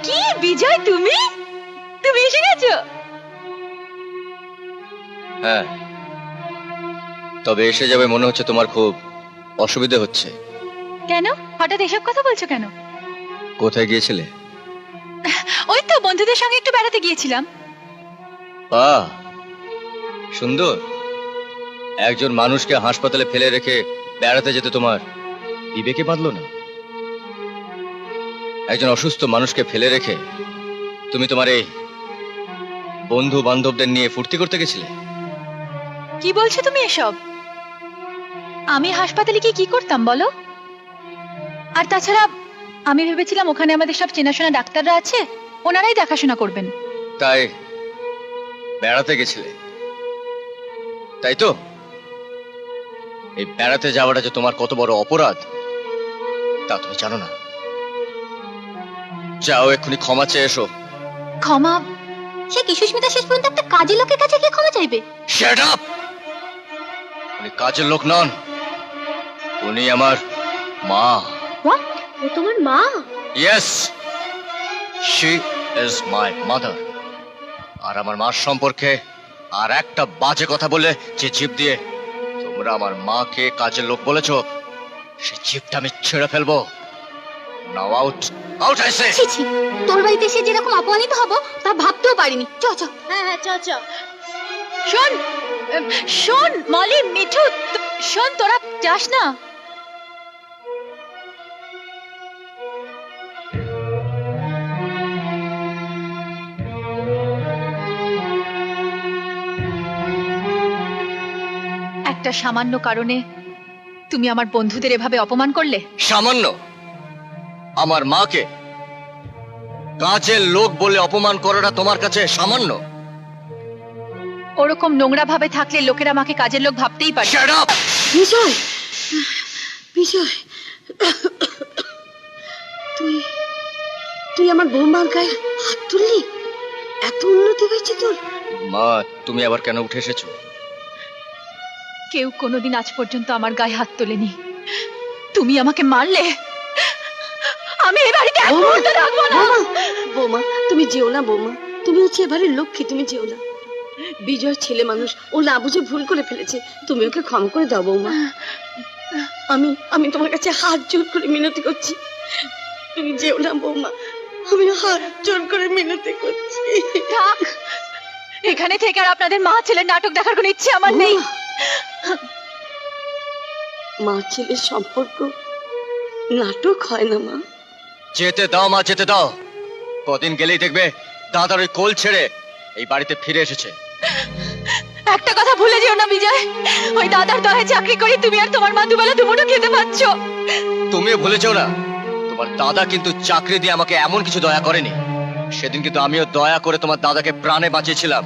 কি বিজয়, তুমি তুমি এসে গেছো? হ্যাঁ, তবে এসে যাবে মনে হচ্ছে তোমার খুব অসুবিধা হচ্ছে। কেন হঠাৎ এসব কথা বলছো কেন? কোথায় গিয়েছিলে? ওই তো বন্ধুদের সঙ্গে একটু বেড়াতে গিয়েছিলাম। বাহ, সুন্দর। একজন মানুষকে হাসপাতালে ফেলে রেখে বেড়াতে যেতে তোমার বিবেকে বাঁধলো না? একজন অসুস্থ মানুষকে ফেলে রেখে তুমি তোমার এই বন্ধু বান্ধবদের নিয়ে ফুর্তি করতে গেছিলে? কি বলছো তুমি এসব? আমি হাসপাতালে গিয়ে কি করতাম বলো? আর তাছাড়া আমি ভেবেছিলাম ওখানে আমাদের সব চেনাশোনা ডাক্তাররা আছে, ওনারাই দেখাশোনা করবেন। তাই বেড়াতে গেছিলে, তাই তো? এই বেড়াতে যাওয়াটা যে তোমার কত বড় অপরাধ তা তুমি জানো না। যাও, এক্ষুনি ক্ষমা চেয়ে এসো। ক্ষমা? সে কি সুস্মিতা শেষ পর্যন্ত একটা কাজের লোকের কাছে গিয়ে ক্ষমা চাইবে? Shut up! উনি কাজের লোক নন, উনি আমার মা। হোয়াট? ও তোমার মা? Yes, she is my mother. আর আমার মার সম্পর্কে আর একটা বাজে কথা বলে যে জিভ দিয়ে তোমরা আমার মাকে কাজের লোক বলেছো, সেই জিভটা আমি ছেড়ে ফেলবো। নাও আউট, আউট আই সে। ছি ছি, তোর বাড়িতে এসে যেরকম অপমানিত হব তা ভাবতেও পারিনি। চ চ। হ্যাঁ হ্যাঁ, চ চ। শোন শোন মলি, মিঠু, শোন, তোরা যাস না। একটা সামান্য কারণে তুমি আমার বন্ধুদের এভাবে অপমান করলে। সামান্য? আমার মাকে কাজের লোক বলে অপমান করাটা তোমার কাছে সামান্য? ওরকম নোংরা ভাবে থাকলে লোকেরা আমাকে কাজের লোক ভাবতেই পারে। Shut up! বিজয়, বিজয়, তুই তুই আমার বৌমার গায়ে হাত তুললি? এত উন্নতি হয়েছে তোর? মা, তুমি আবার কেন উঠে এসেছো? কেউ কোনোদিন আজ পর্যন্ত আমার গায়ে হাত তোলেনি, তুমি আমাকে মারলে। আমি এই বাড়িতে এক মুহূর্ত থাকবো না। বৌমা, তুমি যেও না বৌমা, তুমি হচ্ছে এবারের লক্ষ্মী, তুমি যেও না। বিজয় ছেলে মানুষ, ও না বুঝে ভুল করে ফেলেছে, তুমি ওকে ক্ষমা করে দাও বৌমা। আমি আমি তোমার কাছে হাত জোর করে মিনতি করছি, তুমি যেও না বৌমা, আমি হাত জোর করে মিনতি করছি। থাক, এখানে থেকে আর আপনাদের মা ছেলের নাটক দেখার কোনো ইচ্ছে আমার নেই। মা ছেলের সম্পর্ক নাটক হয় না মা। যেতে দাও মা, যেতে দাও। কদিন গেলেই দেখবে দাদার ওই কোল ছেড়ে এই বাড়িতে ফিরে এসেছে। একটা কথা ভুলে যেও না বিজয়, ওই দাদার দহে চাকরি করি তুমি আর তোমার মা দুবেলা দুমুঠো খেতে পাচ্ছ। তুমিও ভুলেছো না, তোমার দাদা কিন্তু চাকরি দিয়ে আমাকে এমন কিছু দয়া করেনি। সেদিন কিন্তু আমিও দয়া করে তোমার দাদাকে প্রাণে বাঁচিয়েছিলাম।